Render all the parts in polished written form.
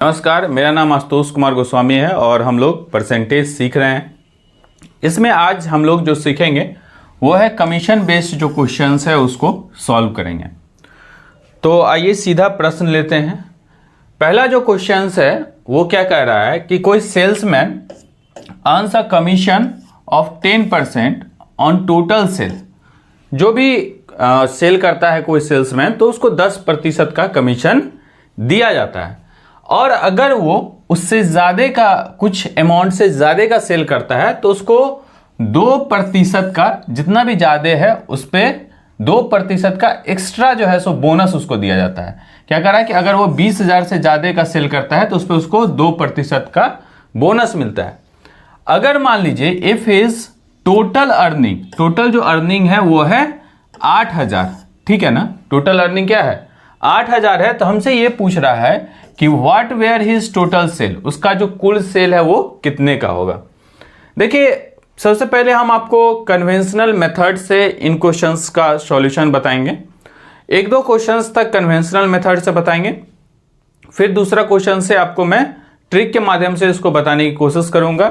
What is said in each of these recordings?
नमस्कार, मेरा नाम आशुतोष कुमार गोस्वामी है और हम लोग परसेंटेज सीख रहे हैं। इसमें आज हम लोग जो सीखेंगे वो है कमीशन बेस्ड जो क्वेश्चंस है उसको सॉल्व करेंगे। तो आइए सीधा प्रश्न लेते हैं। पहला जो क्वेश्चंस है वो क्या कह रहा है कि कोई salesman earns a commission of 10% on total sale. जो भी सेल करता है कोई सेल्समैन तो उसको 10% का कमीशन दिया जाता है, और अगर वो उससे ज़्यादा का कुछ अमाउंट से ज़्यादा का सेल करता है तो उसको 2% का, जितना भी ज़्यादा है उस पर 2% का एक्स्ट्रा जो है सो बोनस उसको दिया जाता है। क्या कह रहा है कि अगर वो 20,000 से ज़्यादा का सेल करता है तो उस पर उसको 2% का बोनस मिलता है। अगर मान लीजिए if his total earning, total जो अर्निंग है वो है 8,000, ठीक है ना, टोटल अर्निंग क्या है 8,000 है, तो हमसे ये पूछ रहा है कि what were his total sale, उसका जो कुल सेल है वो कितने का होगा। देखिए सबसे पहले हम आपको कन्वेंशनल मेथड से इन क्वेश्चंस का सॉल्यूशन बताएंगे। एक दो क्वेश्चंस तक कन्वेंशनल मेथड से बताएंगे, फिर दूसरा क्वेश्चन से आपको मैं ट्रिक के माध्यम से इसको बताने की कोशिश करूंगा।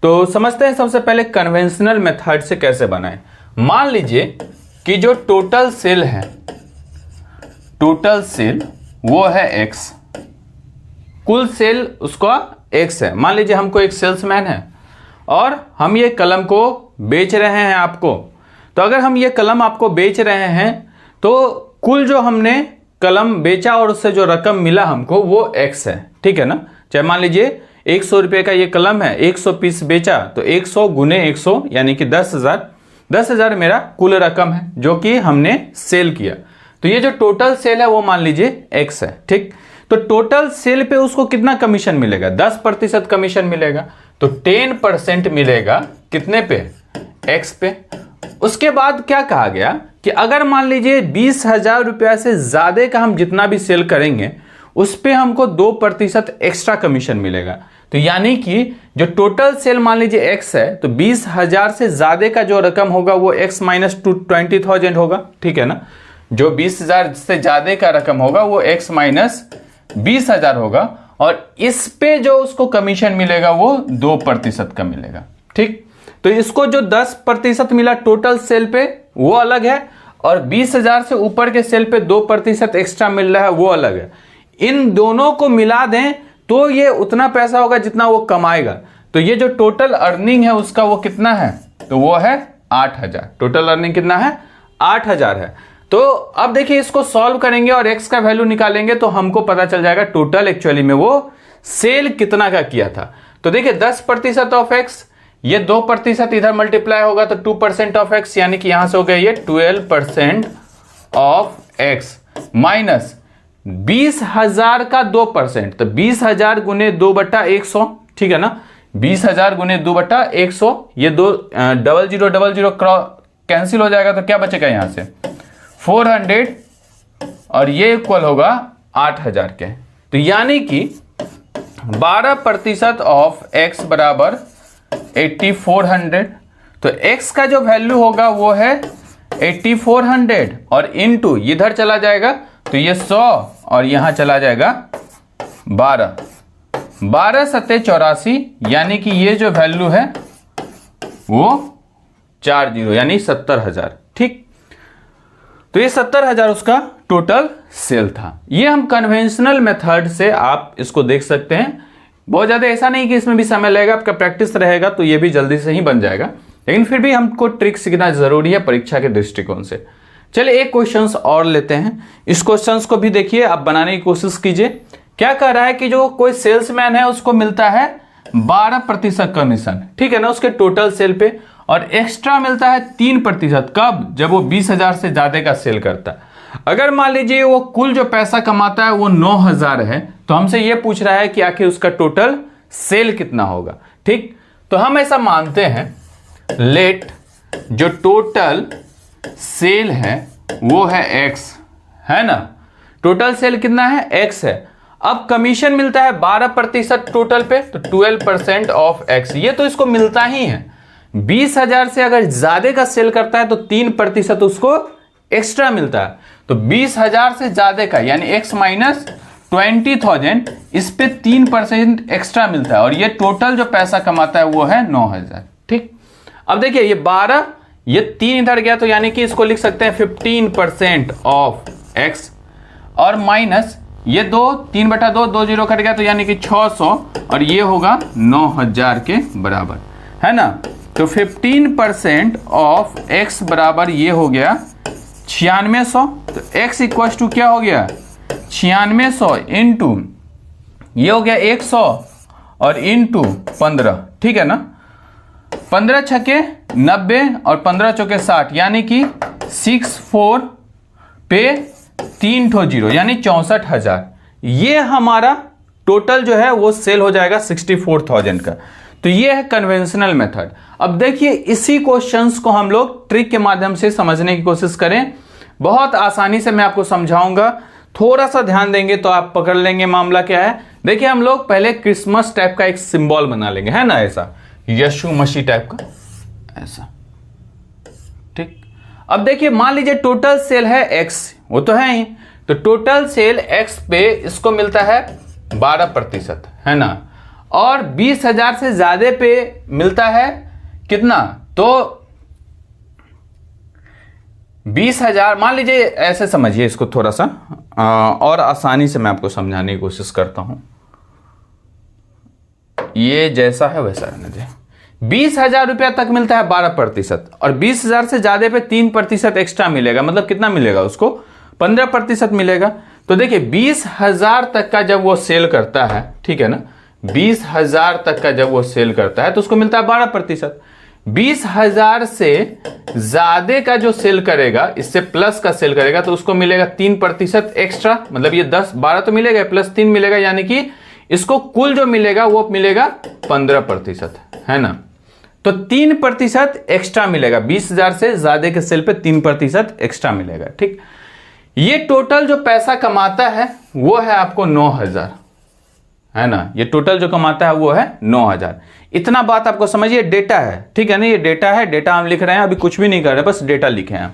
तो समझते हैं सबसे पहले कन्वेंशनल मेथड से कैसे बनाएं। मान लीजिए कि जो टोटल सेल है, टोटल सेल वो है x, कुल सेल उसका x है। मान लीजिए हमको एक सेल्समैन है और हम ये कलम को बेच रहे हैं आपको। तो अगर हम ये कलम आपको बेच रहे हैं तो कुल जो हमने कलम बेचा और उससे जो रकम मिला हमको वो x है, ठीक है ना। चाहे मान लीजिए 100 रुपये का ये कलम है, 100 पीस बेचा तो 100 गुने 100 यानी कि 10,000, 10,000 मेरा कुल रकम है जो कि हमने सेल किया। तो ये जो टोटल सेल है वो मान लीजिए x है, ठीक। तो टोटल सेल पे उसको कितना कमीशन मिलेगा, 10% कमीशन मिलेगा। तो 10% मिलेगा कितने पे, x पे। उसके बाद क्या कहा गया कि अगर मान लीजिए 20,000 रुपया से ज्यादा का हम जितना भी सेल करेंगे उस पे हमको 2% एक्स्ट्रा कमीशन मिलेगा। तो यानी कि जो टोटल सेल मान लीजिए x है तो 20,000 से ज्यादा का जो रकम होगा वो x माइनस 20,000 होगा, ठीक है ना। जो 20,000 से ज्यादा का रकम होगा वो x माइनस 20,000 होगा, और इस पे जो उसको कमीशन मिलेगा वो 2% का मिलेगा, ठीक। तो इसको जो 10% मिला टोटल सेल पे वो अलग है, और 20,000 से ऊपर के सेल पे 2% एक्स्ट्रा मिल रहा है वो अलग है। इन दोनों को मिला दें तो ये उतना पैसा होगा जितना वो कमाएगा। तो ये जो टोटल अर्निंग है उसका वो कितना है, तो वो है 8,000। टोटल अर्निंग कितना है, 8,000 है। तो अब देखिए इसको सॉल्व करेंगे और x का वैल्यू निकालेंगे तो हमको पता चल जाएगा टोटल एक्चुअली में वो सेल कितना का किया था। तो देखिए 10% ऑफ x, ये 2% इधर मल्टीप्लाई होगा तो 2% ऑफ x, यानी कि यहां से हो गया ये 12% ऑफ x माइनस 20,000 का 2%। तो 20,000 गुने 2/100, ठीक है ना। 20,000 गुने 2/100, ये दो 0000 कैंसिल हो जाएगा तो क्या बचेगा यहां से 400, और ये इक्वल होगा 8,000 के। तो यानी कि 12% ऑफ x बराबर 8400। तो x का जो वैल्यू होगा वो है 8400, और इनटू इधर चला जाएगा तो ये 100 और यहां चला जाएगा 12 सत्ते 84, यानी कि ये जो वैल्यू है वो 40 यानी 70,000, ठीक। तो ये 70,000 उसका टोटल सेल था। ये हम कन्वेंशनल मेथड से आप इसको देख सकते हैं। बहुत ज़्यादा ऐसा नहीं कि इसमें भी समय लगेगा, आपका प्रैक्टिस रहेगा तो ये भी जल्दी से ही बन जाएगा, लेकिन फिर भी हमको ट्रिक सीखना जरूरी है परीक्षा के दृष्टिकोण से। चलिए एक क्वेश्चन और लेते हैं। इस क्वेश्चन को भी देखिए, आप बनाने की कोशिश कीजिए। क्या कह रहा है कि जो कोई सेल्समैन है उसको मिलता है 12% कमीशन, ठीक है ना, उसके टोटल सेल पे, और एक्स्ट्रा मिलता है 3%। कब, जब वो 20,000 से ज्यादा का सेल करता है। अगर मान लीजिए वो कुल जो पैसा कमाता है वो 9,000 है, तो हमसे ये पूछ रहा है कि आखिर उसका टोटल सेल कितना होगा, ठीक। तो हम ऐसा मानते हैं लेट जो टोटल सेल है वो है x, है ना। टोटल सेल कितना है, x है। अब कमीशन मिलता है 12% टोटल पे, तो 12% ऑफ x, ये तो इसको मिलता ही है। 20,000 से अगर ज्यादा का सेल करता है तो 3% उसको एक्स्ट्रा मिलता है। तो 20,000 से ज्यादा का यानी x माइनस 20,000, इस पे 3% एक्स्ट्रा मिलता है और ये टोटल जो पैसा कमाता है वो है 9,000। ठीक, अब देखिए ये 12, ये 3 इधर गया तो यानी कि इसको लिख सकते हैं 15% ऑफ x, और माइनस ये 2, 3/2, 2 0 कट गया तो यानी कि 600, और ये होगा 9,000 के बराबर, है ना। तो 15% ऑफ x बराबर ये हो गया 9600। तो x इक्वल टू क्या हो गया 9600 इंटू ये हो गया 100 और इंटू 15, ठीक है ना। 15 छके 90 और 15 चौके 60, यानी कि 64 पे 3 ठो 0 यानी 64,000। ये हमारा टोटल जो है वो सेल हो जाएगा 64,000 का। तो ये है कन्वेंशनल मेथड। अब देखिए इसी क्वेश्चंस को हम लोग ट्रिक के माध्यम से समझने की कोशिश करें। बहुत आसानी से मैं आपको समझाऊंगा, थोड़ा सा ध्यान देंगे तो आप पकड़ लेंगे मामला क्या है। देखिए हम लोग पहले क्रिसमस टाइप का एक सिंबल बना लेंगे, है ना, ऐसा यीशु मसीह टाइप का ऐसा। ठीक, अब देखिए मान लीजिए टोटल सेल है x, वो तो है ही, तो टोटल सेल x पे इसको मिलता है 12%, है ना, और 20,000 से ज्यादा पे मिलता है कितना, तो 20,000। मान लीजिए ऐसे समझिए इसको थोड़ा सा और आसानी से मैं आपको समझाने की कोशिश करता हूं। ये जैसा है वैसा रहने दे। 20,000 रुपया तक मिलता है 12%, और 20,000 से ज्यादा पे 3% एक्स्ट्रा मिलेगा, मतलब कितना मिलेगा उसको 15% मिलेगा। तो देखिए 20,000 तक का जब वो सेल करता है, ठीक है ना, 20,000 तक का जब वो सेल करता है तो उसको मिलता है 12%। 20,000 से ज्यादा का जो सेल करेगा, इससे प्लस का सेल करेगा, तो उसको मिलेगा 3% एक्स्ट्रा, मतलब ये 12 तो मिलेगा प्लस 3 मिलेगा, यानी कि इसको कुल जो मिलेगा वो मिलेगा 15%, है ना। तो 3% एक्स्ट्रा मिलेगा, 20,000 से ज्यादा के सेल पे 3% एक्स्ट्रा मिलेगा। ठीक, ये टोटल जो पैसा कमाता है वो है आपको 9,000, है ना। ये टोटल जो कमाता है वो है 9,000। इतना बात आपको समझिए, डेटा है, ठीक है ना, ये डेटा है, डेटा हम लिख रहे हैं, अभी कुछ भी नहीं कर रहे, बस डेटा लिखे हैं हम।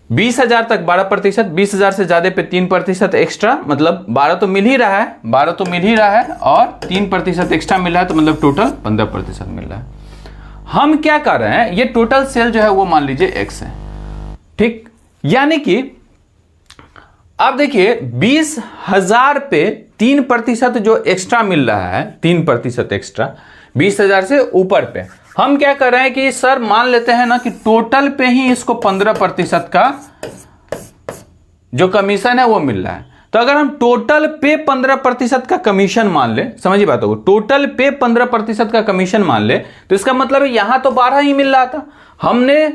20,000 तक 12%, 20,000 से ज्यादा पे 3% एक्स्ट्रा, मतलब 12 तो मिल ही रहा है, 12 तो मिल ही रहा है, और 3% एक्स्ट्रा मिल रहा है, तो मतलब टोटल 15% मिल रहा है। हम क्या कर रहे हैं, ये टोटल सेल जो है वो मान लीजिए x है। ठीक, यानी कि अब देखिए 20,000 पे 3% जो एक्स्ट्रा मिल रहा है, 3% एक्स्ट्रा 20,000 से ऊपर पे, हम क्या कर रहे हैं कि सर मान लेते हैं ना कि टोटल पे ही इसको 15% का जो कमीशन है वो मिल रहा है। तो अगर हम टोटल पे 15% का कमीशन मान ले, समझिए बात को, टोटल पे 15% का कमीशन मान ले, तो इसका मतलब यहां तो 12 ही मिल रहा था, हमने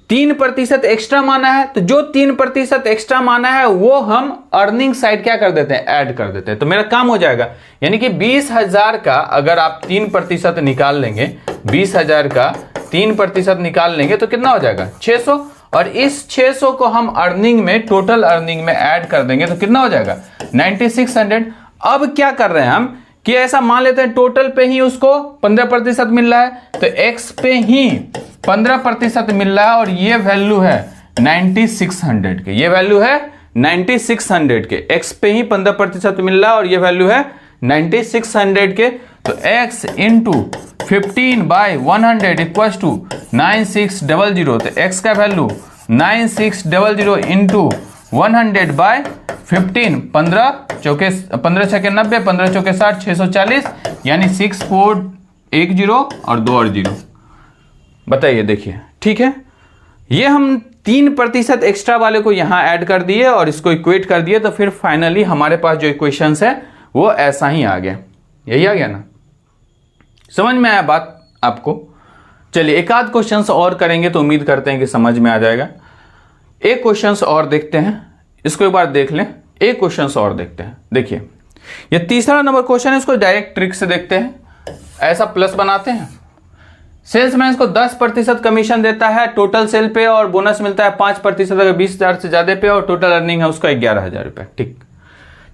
3% एक्स्ट्रा माना है, तो जो 3% एक्स्ट्रा माना है वो हम अर्निंग साइड क्या कर देते हैं, ऐड कर देते हैं, तो मेरा काम हो जाएगा। यानी कि 20,000 का अगर आप 3% निकाल लेंगे, 20,000 का 3% निकाल लेंगे तो कितना हो जाएगा 600, और इस 600 को हम अर्निंग में, टोटल अर्निंग में ऐड कर देंगे तो कितना हो जाएगा 9600। अब क्या कर रहे हैं हम कि ऐसा मान लेते हैं टोटल पे ही उसको 15% मिल रहा है, तो x पे ही 15% मिल रहा है, और ये वैल्यू है 9600 के, ये वैल्यू है 9600 के, x पे ही 15% मिल रहा है और ये वैल्यू है 9600 के। तो x इंटू 15/100 इक्वल टू 9600, तो x का वैल्यू 9600 इंटू 100/15, 15 छके 90, 15 चौके 60, 640, यानी 6410 और 2 और 0। बताइए, देखिए ठीक है, ये हम 3% एक्स्ट्रा वाले को यहां ऐड कर दिए और इसको इक्वेट कर दिए, तो फिर फाइनली हमारे पास जो इक्वेशंस है वो ऐसा ही आ गया, यही आ गया ना। समझ में आया बात आपको? चलिए एक आध क्वेश्चंस और करेंगे तो उम्मीद करते हैं कि समझ में आ जाएगा। एक क्वेश्चंस और देखते हैं, इसको एक बार देख लें, एक क्वेश्चंस और देखते हैं। देखिए ये तीसरा नंबर क्वेश्चन है, इसको डायरेक्ट ट्रिक से देखते हैं। ऐसा प्लस बनाते हैं, सेल्समैन को 10% कमीशन देता है टोटल सेल पे, और बोनस मिलता है 5% अगर 20,000 से ज्यादा पे, और टोटल अर्निंग है उसका 11,000 रुपए। ठीक,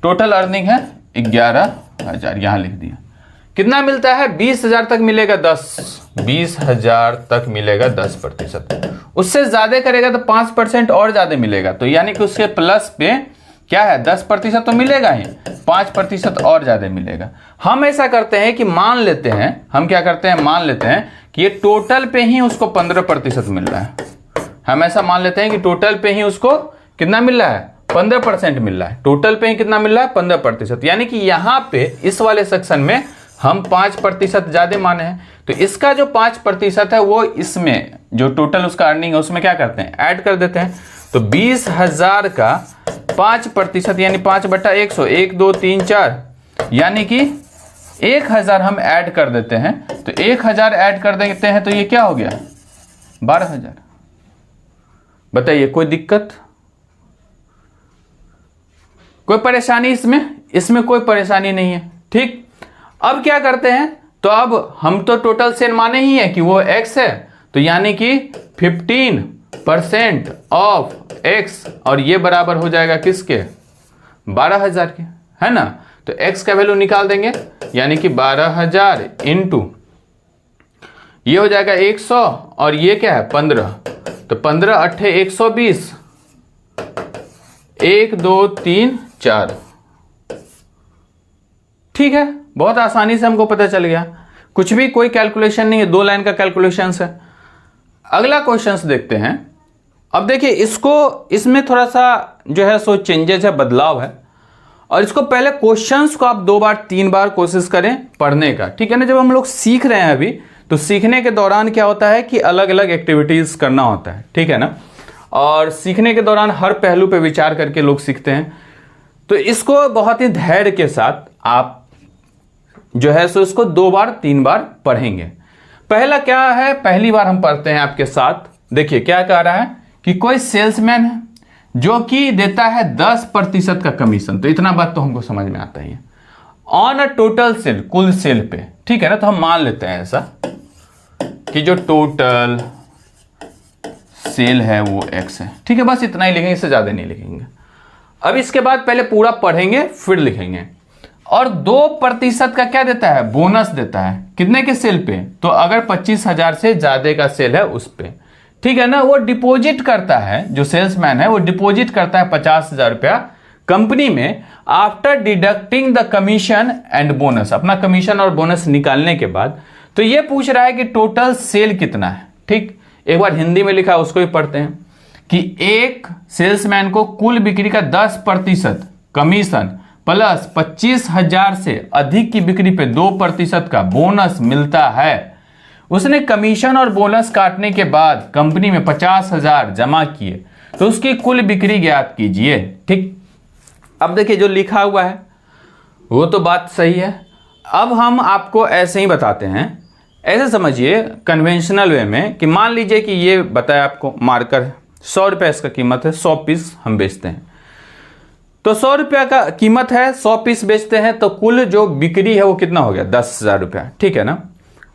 टोटल अर्निंग है 11,000, यहां लिख दिया। कितना मिलता है, 20,000 तक मिलेगा 20,000 तक मिलेगा 10%, उससे ज्यादा करेगा तो 5% और ज्यादा मिलेगा, तो यानी कि उसके प्लस पे क्या है 10% तो मिलेगा ही, 5% और ज्यादा मिलेगा। हम ऐसा करते हैं कि मान लेते हैं, हम क्या करते हैं, मान लेते हैं कि ये टोटल पे ही उसको 15% मिल रहा है। हम ऐसा मान लेते हैं कि टोटल पे ही उसको कितना मिल रहा है, 15% मिल रहा है। टोटल पे ही कितना मिल रहा है, 15%। यानी कि यहां पे इस वाले सेक्शन में हम 5% ज्यादा माने हैं, तो इसका जो 5% है वो इसमें जो टोटल उसका अर्निंग है उसमें क्या करते हैं, ऐड कर देते हैं। तो 20,000 का 5% यानी 5/100, 1 2 3 4, यानी कि 1,000 हम ऐड कर देते हैं। तो 1,000 ऐड कर देते हैं तो ये क्या हो गया, 12,000। बताइए कोई दिक्कत, कोई परेशानी इसमें कोई परेशानी नहीं है। ठीक, अब क्या करते हैं, तो अब हम तो टोटल सेल माने ही है कि वो x है, तो यानी कि 15% ऑफ x, और ये बराबर हो जाएगा किसके, 12,000 के, है ना। तो x का वैल्यू निकाल देंगे, यानी कि 12,000 इंटू ये हो जाएगा 100 और ये क्या है 15, तो 15 8 120, 1 2 3 4। ठीक है, बहुत आसानी से हमको पता चल गया, कुछ भी कोई कैलकुलेशन नहीं है, 2 लाइन का कैलकुलेशन है। अगला क्वेश्चन देखते हैं। अब देखिए इसमें थोड़ा सा जो है सो चेंजेस है, बदलाव है, और इसको पहले क्वेश्चंस को आप 2 बार 3 बार कोशिश करें पढ़ने का, ठीक है ना। जब हम लोग सीख रहे हैं अभी, तो सीखने के दौरान क्या होता है कि अलग अलग एक्टिविटीज करना होता है, ठीक है ना, और सीखने के दौरान हर पहलू पे विचार करके लोग सीखते हैं। तो इसको बहुत ही धैर्य के साथ आप जो है सो इसको 2 बार 3 बार पढ़ेंगे। पहला क्या है, पहली बार हम पढ़ते हैं आपके साथ। देखिए क्या कह रहा है कि कोई सेल्समैन है जो कि देता है 10% का कमीशन, तो इतना बात तो हमको समझ में आता ही है, ऑन अ टोटल सेल, कुल सेल पे, ठीक है ना। तो हम मान लेते हैं ऐसा कि जो टोटल सेल है वो x है, ठीक है, बस इतना ही लिखेंगे, इससे ज्यादा नहीं लिखेंगे। अब इसके बाद पहले पूरा पढ़ेंगे फिर लिखेंगे। और 2% का क्या देता है, बोनस देता है, कितने के सेल पे, तो अगर 25,000 से ज्यादा का सेल है उस पे, ठीक है ना। वो डिपॉजिट करता है, जो सेल्समैन है वो डिपॉजिट करता है 50,000 रुपया कंपनी में, after deducting the commission and bonus, अपना कमीशन और बोनस निकालने के बाद। तो ये पूछ रहा है कि टोटल सेल कितना है, ठीक। एक बार हिंदी में लिखा है उसको भी पढ़ते हैं कि एक सेल्समैन को कुल बिक्री का 10% कमीशन प्लस 25,000 से अधिक की बिक्री पे 2% का बोनस मिलता है। उसने कमीशन और बोनस काटने के बाद कंपनी में 50,000 जमा किए, तो उसकी कुल बिक्री ज्ञात कीजिए, ठीक। अब देखिए जो लिखा हुआ है वो तो बात सही है। अब हम आपको ऐसे ही बताते हैं, ऐसे समझिए कन्वेंशनल वे में, कि मान लीजिए कि ये बताया आपको मार्कर है, 100 रुपये इसका कीमत है, 100 पीस हम बेचते हैं, तो 100 रुपया का कीमत है, 100 पीस बेचते हैं, तो कुल जो बिक्री है वो कितना हो गया, 10,000 रुपया, ठीक है ना।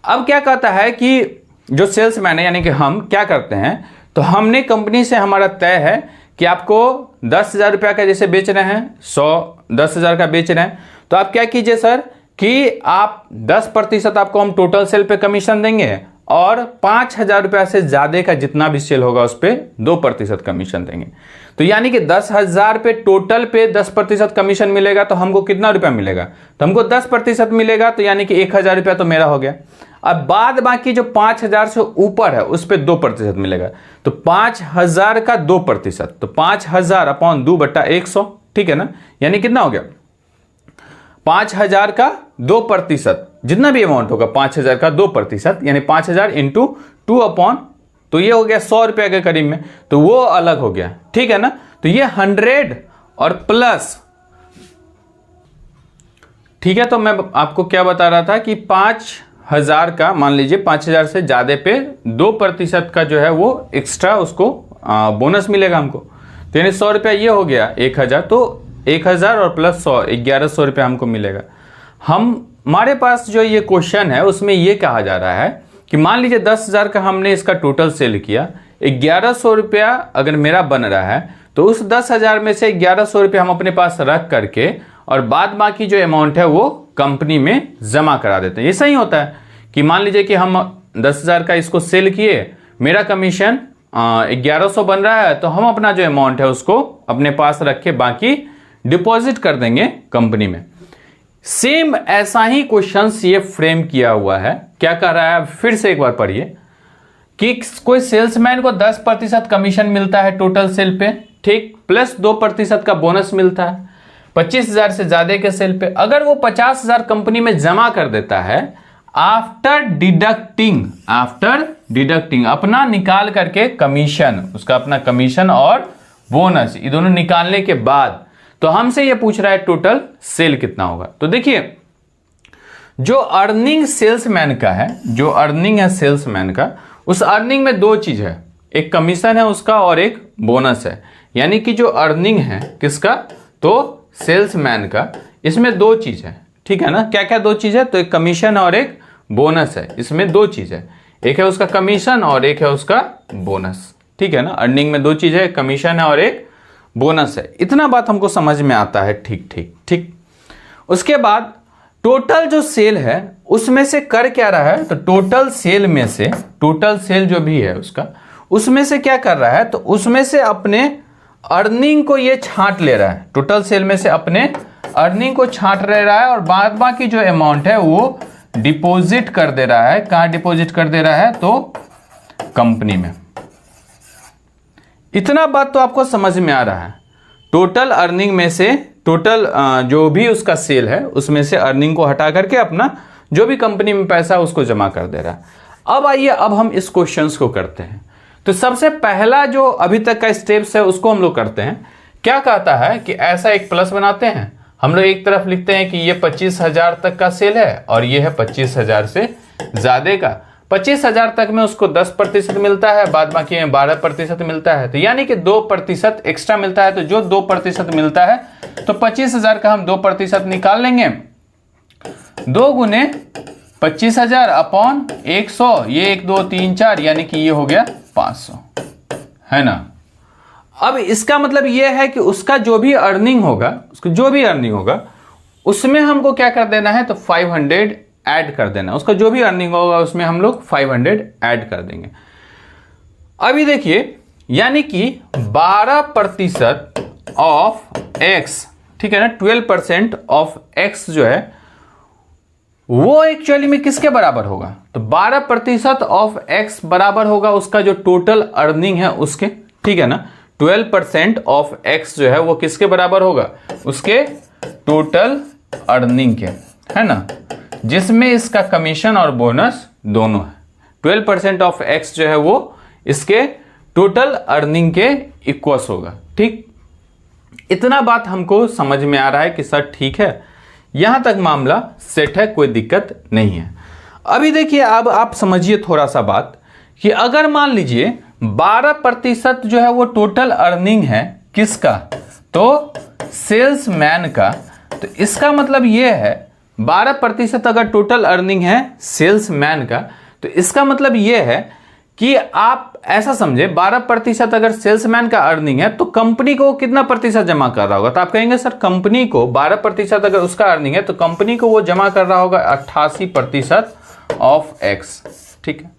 अब क्या कहता है कि जो सेल्समैन है यानी कि हम क्या करते हैं, तो हमने कंपनी से हमारा तय है कि आपको 10,000 रुपया का जैसे बेच रहे हैं, 10,000 का बेच रहे हैं, तो आप क्या कीजिए सर कि आप 10% आपको हम टोटल सेल पे कमीशन देंगे, और 5,000 रुपया से ज्यादा का जितना भी सेल होगा उस पर 2% कमीशन देंगे। तो यानी कि 10,000 पे टोटल पे 10% कमीशन मिलेगा, तो हमको कितना रुपया मिलेगा, तो हमको 10% मिलेगा, तो यानी कि 1,000 रुपया तो मेरा हो गया। अब बाद बाकी जो 5,000 से ऊपर है उस पर 2% मिलेगा, तो 5,000 का 2%, तो 5,000 अपॉन 2/100, ठीक है ना, यानी कितना हो गया 5,000 का 2%, जितना भी अमाउंट होगा 5,000 का 2%, यानी 5,000 इंटू 2 अपॉन, तो ये हो गया 100 रुपये के करीब में, तो वो अलग हो गया, ठीक है ना। तो ये 100 और प्लस, ठीक है। तो मैं आपको क्या बता रहा था कि 5,000 का, मान लीजिए 5,000 से ज्यादा पे 2% का जो है वो एक्स्ट्रा उसको बोनस मिलेगा हमको, तो यानी 100 रुपया ये हो गया 1,000, तो 1,000 और प्लस 100 1,100 रुपया हमको मिलेगा। हमारे पास जो ये क्वेश्चन है उसमें ये कहा जा रहा है कि मान लीजिए 10,000 का हमने इसका टोटल सेल किया, 1,100 रुपया अगर मेरा बन रहा है, तो उस 10,000 में से 1,100 रुपया हम अपने पास रख करके और बाद बाकी जो अमाउंट है वो कंपनी में जमा करा देते हैं। ये सही होता है कि मान लीजिए कि हम 10,000 का इसको सेल किए, मेरा कमीशन 1,100 बन रहा है, तो हम अपना जो अमाउंट है उसको अपने पास रख के बाकी डिपॉजिट कर देंगे कंपनी में। सेम ऐसा ही क्वेश्चंस ये फ्रेम किया हुआ है। क्या कह रहा है, फिर से एक बार पढ़िए कि कोई सेल्समैन को 10% कमीशन मिलता है टोटल सेल पे, ठीक, प्लस 2% का बोनस मिलता है 25,000 से ज्यादा के सेल पे। अगर वो 50,000 कंपनी में जमा कर देता है आफ्टर डिडक्टिंग अपना निकाल करके कमीशन, उसका अपना कमीशन और बोनस ये दोनों निकालने के बाद, तो हमसे ये पूछ रहा है टोटल सेल कितना होगा। तो देखिए जो अर्निंग सेल्समैन का है, जो अर्निंग है सेल्समैन का, उस अर्निंग में दो चीज है, एक कमीशन है उसका और एक बोनस है। यानी कि जो अर्निंग है किसका, तो सेल्समैन का, इसमें दो चीज है, ठीक है ना। क्या क्या दो चीज है, तो एक कमीशन और एक बोनस है। इसमें दो चीज है, एक है उसका कमीशन और एक है उसका बोनस, ठीक है ना। अर्निंग में दो चीज है, कमीशन है और एक बोनस है। इतना बात हमको समझ में आता है, ठीक ठीक ठीक। उसके बाद टोटल जो सेल है उसमें से कर क्या रहा है, तो टोटल सेल में से, टोटल सेल जो भी है उसका, उसमें से क्या कर रहा है, तो उसमें से अपने अर्निंग को ये छांट ले रहा है। टोटल सेल में से अपने अर्निंग को छांट ले रहा है और बाद बाकी जो अमाउंट है वो डिपॉजिट कर दे रहा है। कहां डिपॉजिट कर दे रहा है, तो कंपनी में। इतना बात तो आपको समझ में आ रहा है। टोटल अर्निंग में से, टोटल जो भी उसका सेल है उसमें से अर्निंग को हटा करके अपना जो भी कंपनी में पैसा उसको जमा कर दे रहा है। अब आइए, अब हम इस क्वेश्चंस को करते हैं। तो सबसे पहला जो अभी तक का स्टेप्स है उसको हम लोग करते हैं। क्या कहता है कि ऐसा एक प्लस बनाते हैं, हम लोग एक तरफ लिखते हैं कि ये 25,000 तक का सेल है और ये है 25,000 से ज्यादा का। 25,000 तक में उसको 10% मिलता है, बाद बाकी में 12% मिलता है, तो यानी कि 2% एक्स्ट्रा मिलता है। तो जो 2% मिलता है तो 25,000 का हम 2% निकाल लेंगे, 2 गुने 25,000 अपॉन 100, ये 1 2 3 4, यानी कि ये हो गया 500, है ना। अब इसका मतलब ये है कि उसका जो भी अर्निंग होगा, उसको जो भी अर्निंग होगा उसमें हमको क्या कर देना है, तो 500 ऐड कर देना। उसका जो भी अर्निंग होगा उसमें हम लोग 500 ऐड कर देंगे। अभी देखिए, यानी कि 12% ऑफ एक्स, ठीक है ना, 12% ऑफ एक्स जो है वो एक्चुअली में किसके बराबर होगा, तो 12% ऑफ एक्स बराबर होगा उसका जो टोटल अर्निंग है उसके, ठीक है ना। 12% ऑफ एक्स जो है वो किसके बराबर होगा, उसके टोटल अर्निंग के, है ना, जिसमें इसका कमीशन और बोनस दोनों है। 12% ऑफ एक्स जो है वो इसके टोटल अर्निंग के इक्वल्स होगा, ठीक। इतना बात हमको समझ में आ रहा है कि सर ठीक है, यहां तक मामला सेट है, कोई दिक्कत नहीं है। अभी देखिए, अब आप समझिए थोड़ा सा बात कि अगर मान लीजिए 12% जो है वो टोटल अर्निंग है किसका, तो सेल्समैन का, तो इसका मतलब ये है 12% अगर टोटल अर्निंग है सेल्समैन का, तो इसका मतलब ये है कि आप ऐसा समझे 12% अगर सेल्समैन का अर्निंग है तो कंपनी को कितना प्रतिशत जमा कर रहा होगा, तो आप कहेंगे सर कंपनी को 12% अगर उसका अर्निंग है तो कंपनी को वो जमा कर रहा होगा 88% ऑफ एक्स, ठीक है।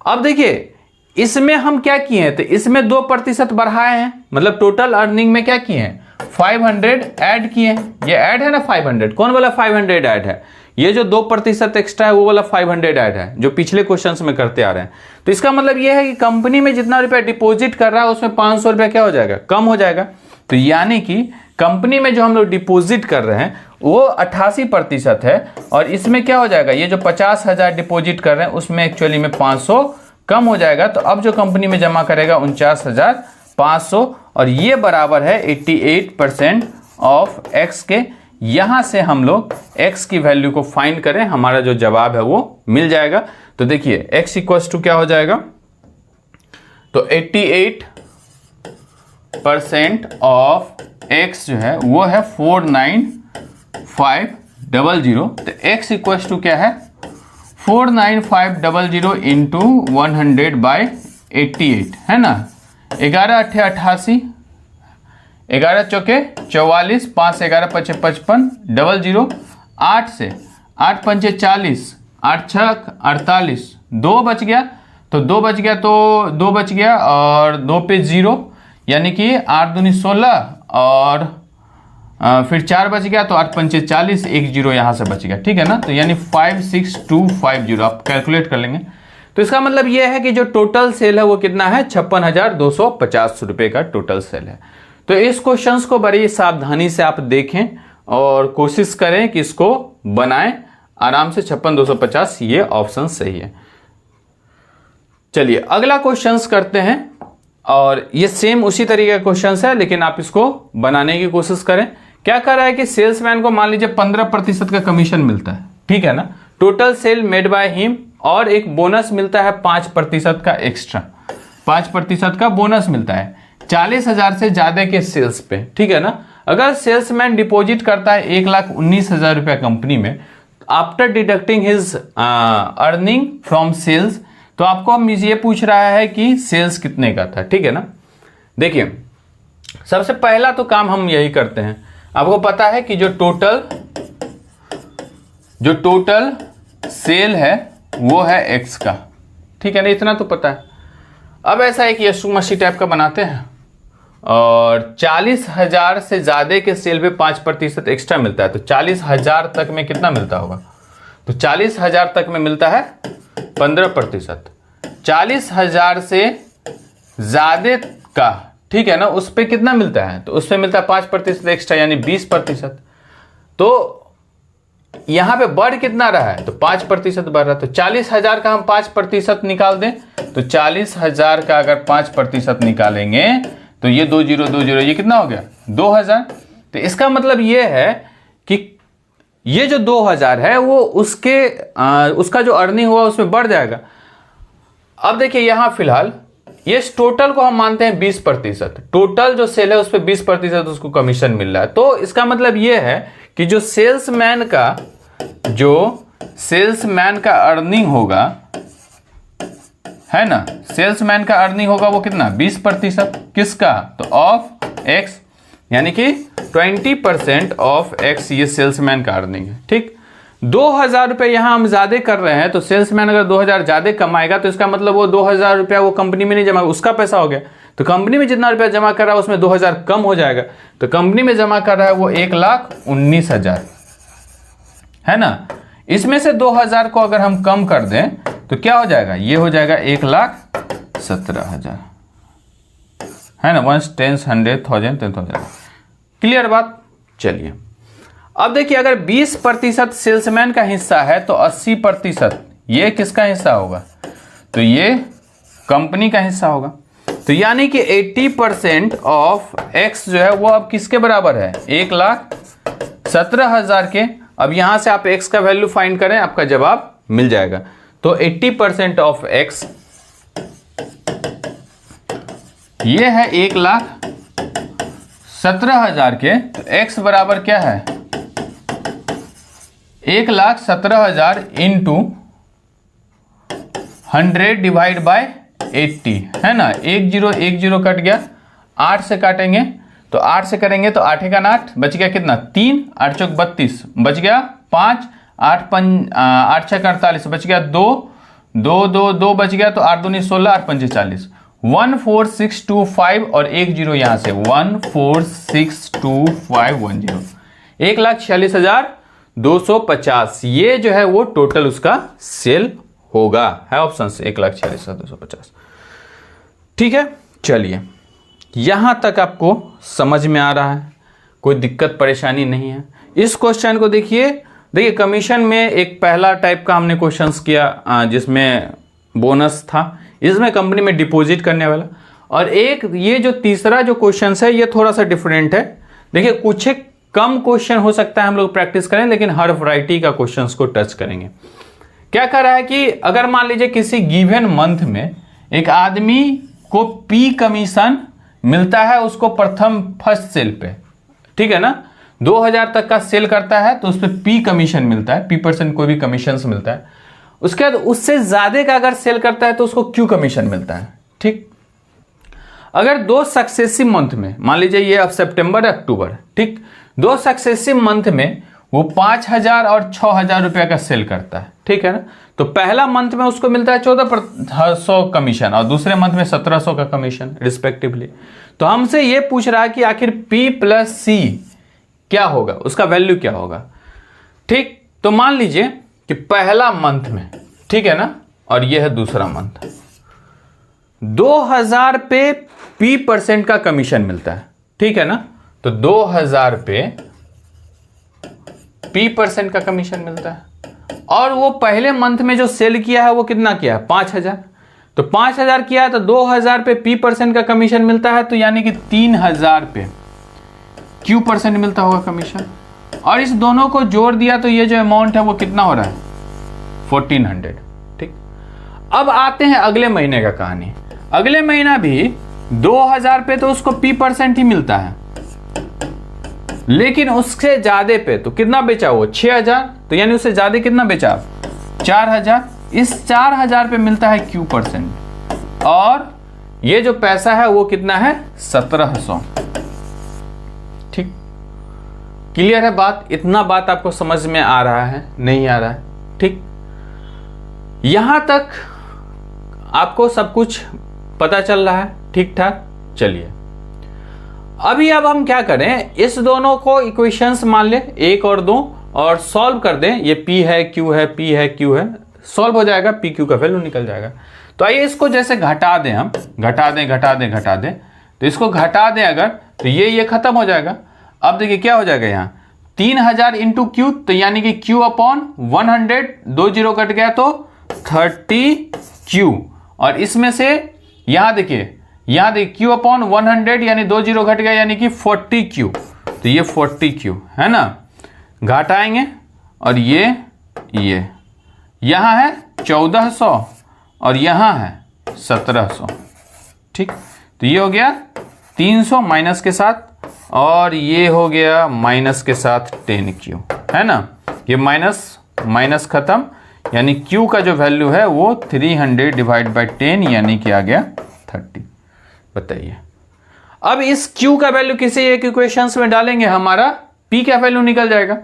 अब देखिए इसमें हम क्या किए हैं, तो इसमें 2% बढ़ाए हैं, मतलब टोटल अर्निंग में क्या किए हैं, 500 ऐड किए। ये ऐड है ना 500, कौन वाला 500 ऐड है, ये जो 2% एक्स्ट्रा है वो वाला 500 ऐड है जो पिछले क्वेश्चंस में करते आ रहे हैं। तो इसका मतलब ये है कि कंपनी में जितना रुपया डिपॉजिट कर रहा है उसमें 500 रुपया क्या हो जाएगा, कम हो जाएगा। तो यानी कि कंपनी में जो हम लोग डिपॉजिट कर रहे हैं वो 88% है और इसमें क्या हो जाएगा, ये जो 50,000 डिपॉजिट कर रहे हैं उसमें एक्चुअली में 500 कम हो जाएगा। तो अब जो कंपनी में जमा करेगा 49,500 और ये बराबर है 88% ऑफ एक्स के। यहां से हम लोग x की वैल्यू को फाइंड करें, हमारा जो जवाब है वो मिल जाएगा। तो देखिए x इक्वल्स टू क्या हो जाएगा, तो 88% ऑफ x जो है वो है 49500। तो x इक्वल्स टू क्या है 49500 इंटू 100/88, है ना। 11 8 88, 11 चौके 44, 5 11 5 55, 00, 8 से 8 पंचे 40, 8 6 48, 2 बच गया, तो 2 बच गया, तो 2 बच गया और 2 पे 0, यानी कि 8 दूनी 16 और फिर 4 बच गया तो 8 पंचे 40, 1 जीरो यहाँ से बच गया, ठीक है ना। तो यानी 56250 आप कैलकुलेट कर लेंगे। तो इसका मतलब ये है कि जो टोटल सेल है वो कितना है, 56,250 रुपये का टोटल सेल है। तो इस क्वेश्चन को बड़ी सावधानी से आप देखें और कोशिश करें कि इसको बनाएं आराम से। 56,250 ये ऑप्शन सही है। चलिए अगला क्वेश्चन करते हैं, और ये सेम उसी तरीके का क्वेश्चन है, लेकिन आप इसको बनाने की कोशिश करें। क्या कर रहा है कि सेल्समैन को मान लीजिए 15% का कमीशन मिलता है, ठीक है ना, total sale made by him, और एक बोनस मिलता है 5% का एक्स्ट्रा, 5% का बोनस मिलता है 40,000 से ज्यादा के सेल्स पे, ठीक है ना। अगर सेल्समैन डिपॉजिट करता है 1,19,000 रुपया कंपनी में, after deducting his earning from sales, तो आपको हम ये पूछ रहा है कि सेल्स कितने का था, ठीक है ना। देखिए सबसे पहला तो काम हम यही करते हैं, आपको पता है कि जो टोटल सेल है वो है एक्स का, ठीक है ना, इतना तो पता है। अब ऐसा एक यीशु मसीह टाइप का बनाते हैं, और 40,000 से ज्यादा के सेल पे 5% एक्स्ट्रा मिलता है, तो 40,000 तक में कितना मिलता होगा, तो 40,000 तक में मिलता है 15%। 40,000 से ज्यादा का, ठीक है ना, उस पे कितना मिलता है, तो उस पे मिलता है 5% एक्स्ट्रा, यानी 20%। तो यहां पे बढ़ कितना रहा है, तो 5% बढ़ रहा है। तो 40,000 का हम 5% निकाल दें, तो 40,000 का अगर 5% निकालेंगे तो ये 2020 ये कितना हो गया, 2,000। तो इसका मतलब ये है कि ये जो 2,000 है वो उसका जो अर्निंग हुआ उसमें बढ़ जाएगा। अब देखिए यहां फिलहाल ये टोटल को हम मानते हैं 20%, टोटल जो सेल है उस पर 20% उसको कमीशन मिल रहा है। तो इसका मतलब ये है कि जो सेल्समैन का अर्निंग होगा, है ना, सेल्समैन का अर्निंग होगा वो कितना, 20%, किसका, तो ऑफ एक्स, यानी कि 20% ऑफ एक्स ये सेल्समैन का अर्निंग है, ठीक। 2,000 रुपये यहां हम ज्यादा कर रहे हैं, तो सेल्समैन अगर 2,000 ज्यादा कमाएगा तो इसका मतलब वो 2,000 रुपया वो कंपनी में नहीं जमा, उसका पैसा हो गया। तो कंपनी में जितना रुपया जमा कर रहा है उसमें 2,000 कम हो जाएगा, तो कंपनी में जमा कर रहा है वो 1,19,000, है ना। इसमें से 2,000 को अगर हम कम कर दें तो क्या हो जाएगा, ये हो जाएगा 1,17,000, है ना, 1 10 100 10,000। क्लियर बात। चलिए अब देखिए अगर 20% सेल्समैन का हिस्सा है तो 80% ये किसका हिस्सा होगा, तो ये कंपनी का हिस्सा होगा। तो यानी कि 80% ऑफ एक्स जो है वो अब किसके बराबर है, 1,17,000 के। अब यहां से आप एक्स का वैल्यू फाइंड करें, आपका जवाब मिल जाएगा। तो 80% ऑफ एक्स ये है 1,17,000 के, तो एक्स बराबर क्या है, 1,17,000 इंटू 100 डिवाइड बाय 80, है ना। 10 कट गया, 8 से काटेंगे तो 8 से करेंगे तो 8 का 8 बच गया कितना, 3, 8 चौक 32 बच गया 5, 8 6 48 बच गया 2 2 बच गया, तो 8 दूनी 16, 8 पंचे 40, 14625 और 1 जीरो यहां से 1462510, 1,46,250 ये जो है वो टोटल उसका सेल होगा, है ऑप्शन से 1,46,250। ठीक है, चलिए यहां तक आपको समझ में आ रहा है, कोई दिक्कत परेशानी नहीं है। इस क्वेश्चन को देखिए कमीशन में एक पहला टाइप का हमने क्वेश्चंस किया जिसमें बोनस था, इसमें कंपनी में डिपॉजिट करने वाला, और एक ये जो तीसरा जो क्वेश्चन है ये थोड़ा सा डिफरेंट है। देखिए कुछ एक कम क्वेश्चन हो सकता है हम लोग प्रैक्टिस करें, लेकिन हर वैरायटी का क्वेश्चंस को टच करेंगे। क्या कर रहा है कि अगर मान लीजिए किसी गिवन मंथ में एक आदमी को पी कमीशन मिलता है उसको फर्स्ट सेल पे, ठीक है ना, 2,000 तक का सेल करता है तो उस पर पी कमीशन मिलता है, P% कोई भी कमीशन मिलता है। उसके बाद उससे ज्यादा का अगर सेल करता है तो उसको क्यू कमीशन मिलता है। ठीक, अगर 2 सक्सेसिव मंथ में, मान लीजिए ये अब सितंबर अक्टूबर, ठीक, 2 सक्सेसिव मंथ में वो 5,000 और 6,000 रुपया का सेल करता है, ठीक है ना, तो पहला मंथ में उसको मिलता है 14% कमीशन और दूसरे मंथ में 1700 का कमीशन रिस्पेक्टिवली। तो हमसे ये पूछ रहा है कि आखिर P+C क्या होगा, उसका वैल्यू क्या होगा। ठीक, तो मान लीजिए कि पहला मंथ में, ठीक है ना, और यह है दूसरा मंथ, 2000 पे P% का कमीशन मिलता है, ठीक है ना। तो 2000 पे P% का कमीशन मिलता है, और वो पहले मंथ में जो सेल किया है वो कितना किया है, 5000। तो 5000 किया है तो 2000 पे P% का कमीशन मिलता है, तो यानी कि 3000 पे Q% मिलता होगा कमीशन। और इस दोनों को जोड़ दिया तो ये जो अमाउंट है वो कितना हो रहा है, 1400। ठीक, अब आते हैं अगले महीने का कहानी। अगले महीना भी 2000 पे तो उसको P% ही मिलता है, लेकिन उससे ज्यादा पे तो कितना बेचा वो, 6000। तो यानी उससे ज्यादा कितना बेचा, 4000। इस 4000 पे मिलता है Q%, और ये जो पैसा है वो कितना है, 1700। ठीक, क्लियर है बात, इतना बात आपको समझ में आ रहा है, नहीं आ रहा है। ठीक, यहां तक आपको सब कुछ पता चल रहा है, ठीक ठाक। चलिए अब हम क्या करें, इस दोनों को इक्वेशंस मान ले 1 और 2 और सॉल्व कर दें। ये P है, Q है, P है, Q है, सॉल्व हो जाएगा, P Q का वैल्यू निकल जाएगा। तो आइए इसको जैसे घटा दें, हम घटा दें, तो इसको घटा दें अगर, तो ये खत्म हो जाएगा। अब देखिए क्या हो जाएगा, यहाँ 3000 इंटू Q, तो यानी कि Q/100, 2 0 कट गया तो 30Q, और इसमें से यहाँ देखिए Q/100 यानी 2 0 घट गया यानी कि 40Q, तो ये 40Q है ना। घटाएंगे और ये यहाँ है 1400 और यहाँ है 1700। ठीक, तो ये हो गया 300 माइनस के साथ, और ये हो गया माइनस के साथ 10Q, है ना। ये माइनस खत्म, यानी Q का जो वैल्यू है वो 300 डिवाइड बाई 10 यानी कि आ गया 30। बताइए, अब इस Q का वैल्यू किसी एक इक्वेशंस में डालेंगे, हमारा P का वैल्यू निकल जाएगा।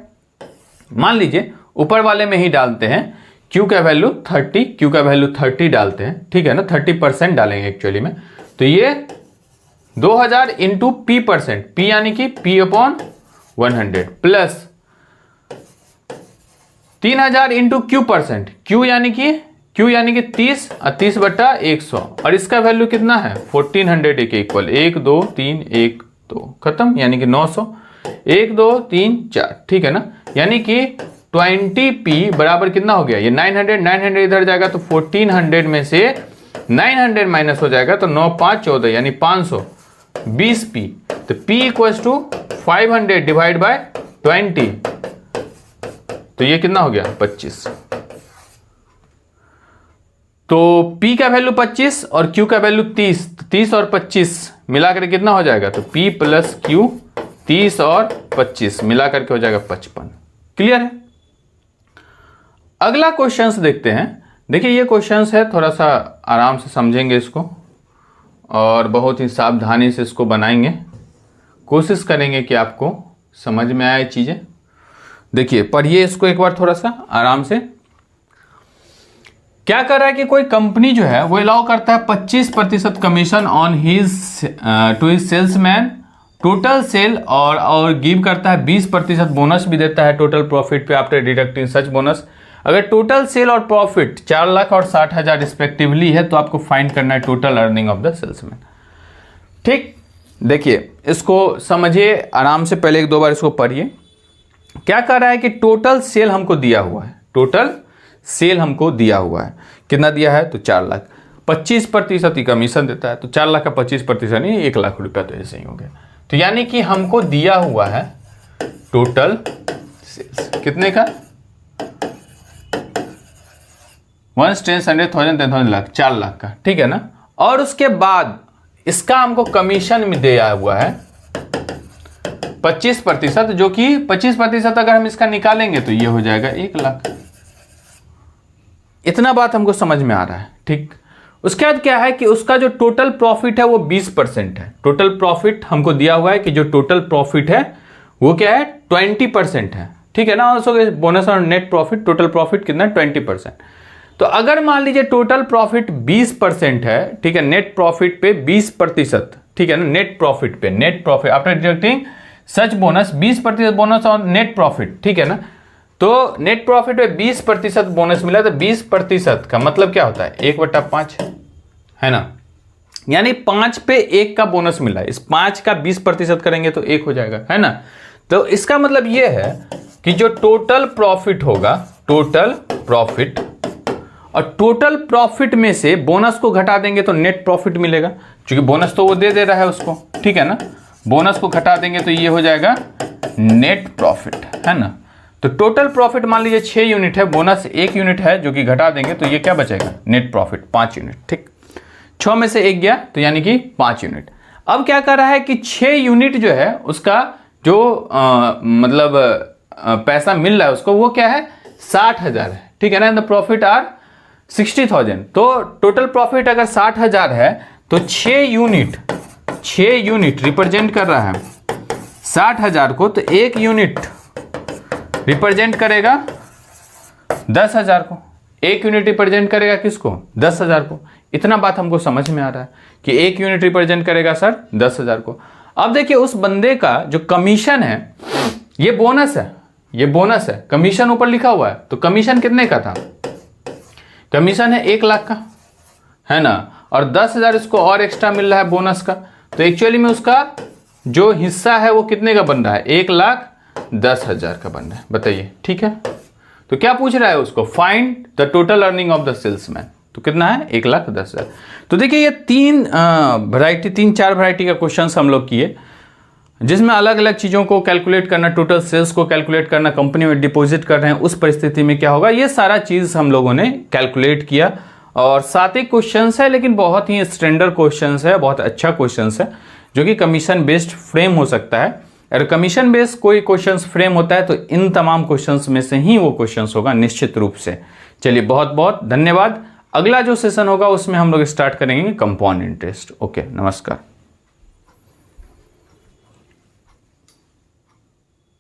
मान लीजिए ऊपर वाले में ही डालते हैं, Q का वैल्यू 30 डालते हैं, ठीक है ना, 30% डालेंगे एक्चुअली में। तो ये 2000 इंटू P%, P यानी कि P/100 plus 3000 into Q%, Q यानी कि 30/100, और इसका वैल्यू कितना है 1400 के इक्वल, 1 2 3 1 2 खत्म, यानी कि 900, 1 2 3 4, ठीक है ना। यानी कि 20P बराबर कितना हो गया, ये 900 इधर जाएगा तो 1400 में से 900 माइनस हो जाएगा तो 9 5 14 यानी 520P। तो P equals to 500 divide by 20, तो ये कितना हो गया 25। तो P का वैल्यू 25 और Q का वैल्यू 30, 30 और 25 मिलाकर कितना हो जाएगा, तो P प्लस Q 30 और 25 मिलाकर के हो जाएगा 55। क्लियर है। अगला क्वेश्चंस देखते हैं। देखिए ये क्वेश्चंस है, थोड़ा सा आराम से समझेंगे इसको और बहुत ही सावधानी से इसको बनाएंगे, कोशिश करेंगे कि आपको समझ में आए चीजें। देखिए पढ़िए इसको एक बार थोड़ा सा आराम से। क्या कर रहा है कि कोई कंपनी जो है वो अलाउ करता है 25% commission on to his salesman total sale, और गिव करता है 20% बोनस भी देता है टोटल प्रॉफिट पे आफ्टर डिडक्टिंग सच बोनस। अगर टोटल सेल और प्रॉफिट 4 लाख और 60,000 रिस्पेक्टिवली है तो आपको फाइंड करना है total earning of the salesman. ठीक, देखिए इसको समझिए आराम से, पहले 1 2 बार इसको पढ़िए। क्या कर रहा है कि टोटल सेल हमको दिया हुआ है, टोटल सेल हमको दिया हुआ है, कितना दिया है तो 4 लाख, 25% ही कमीशन देता है, तो 4 लाख का 25% नहीं 1 लाख रुपया, तो ऐसे ही हो गया। तो यानी कि हमको दिया हुआ है टोटल सेल्स कितने का 1 10 100 10,000 लाख, 4 लाख का, ठीक है ना। और उसके बाद इसका हमको कमीशन में दिया हुआ है 25%, जो कि 25% अगर हम इसका निकालेंगे तो ये हो जाएगा 1 लाख। इतना बात हमको समझ में आ रहा है। ठीक, उसके बाद क्या है कि उसका जो टोटल प्रॉफिट है वो 20% है। टोटल प्रॉफिट हमको दिया हुआ है कि जो टोटल प्रॉफिट है वो क्या है 20% है, ठीक है ना। और बोनस और नेट प्रॉफिट, टोटल प्रॉफिट कितना 20%। तो अगर मान लीजिए टोटल प्रॉफिट 20% है, ठीक है, नेट प्रॉफिट पे 20%, ठीक है ना, नेट प्रॉफिट पे, net profit after deducting such bonus 20% bonus और नेट प्रॉफिट, ठीक है ना। तो नेट प्रॉफिट में 20% बोनस मिला, तो 20% का मतलब क्या होता है 1/5, है ना, यानी 5 पे 1 का बोनस मिला है। इस 5 का 20% करेंगे तो 1 हो जाएगा, है ना। तो इसका मतलब यह है कि जो टोटल प्रॉफिट होगा, टोटल प्रॉफिट, और टोटल प्रॉफिट में से बोनस को घटा देंगे तो नेट प्रॉफिट मिलेगा, क्योंकि बोनस तो वो दे रहा है उसको, ठीक है ना। बोनस को घटा देंगे तो ये हो जाएगा नेट प्रॉफिट, है ना। तो टोटल प्रॉफिट मान लीजिए 6 यूनिट है, बोनस 1 यूनिट है, जो कि घटा देंगे तो ये क्या बचेगा, नेट प्रॉफिट 5 यूनिट, ठीक। 6 में से 1 गया तो यानी कि 5 यूनिट। अब क्या कर रहा है कि 6 यूनिट जो है उसका जो मतलब पैसा मिल रहा है उसको, वो क्या है 60,000 है, ठीक है ना। The profit are 60,000। तो टोटल प्रॉफिट अगर 60,000 है तो 6 यूनिट रिप्रेजेंट कर रहा है 60,000 को, तो 1 यूनिट रिप्रेजेंट करेगा 10,000 को। 1 यूनिट रिप्रेजेंट करेगा किसको, 10,000 को। इतना बात हमको समझ में आ रहा है कि 1 यूनिट रिप्रेजेंट करेगा सर 10,000 को। अब देखिए उस बंदे का जो कमीशन है, ये बोनस है, ये बोनस है, कमीशन ऊपर लिखा हुआ है। तो कमीशन कितने का था, कमीशन है 1 लाख का, है ना, और 10,000 इसको और एक्स्ट्रा मिल रहा है बोनस का। तो एक्चुअली में उसका जो हिस्सा है वो कितने का बन रहा है, 1,10,000 का बन रहा है, बताइए, ठीक है। तो क्या पूछ रहा है उसको, find the total earning of the salesman. तो कितना है 1,10,000। तो देखिए ये 3-4 वैरायटी का क्वेश्चन हम लोग किए, जिसमें अलग अलग चीज़ों को कैलकुलेट करना, टोटल सेल्स को कैलकुलेट करना, कंपनी में डिपॉजिट कर रहे हैं उस परिस्थिति में क्या होगा, ये सारा चीज़ हम लोगों ने कैलकुलेट किया। और 7 ही क्वेश्चंस है, लेकिन बहुत ही स्टैंडर्ड क्वेश्चंस है, बहुत अच्छा क्वेश्चंस है, जो कि कमीशन बेस्ड फ्रेम हो सकता है। अगर कमीशन बेस्ड कोई क्वेश्चंस फ्रेम होता है तो इन तमाम क्वेश्चंस में से ही वो क्वेश्चंस होगा निश्चित रूप से। चलिए बहुत बहुत धन्यवाद। अगला जो सेशन होगा उसमें हम लोग स्टार्ट करेंगे कंपाउंड इंटरेस्ट। ओके, नमस्कार।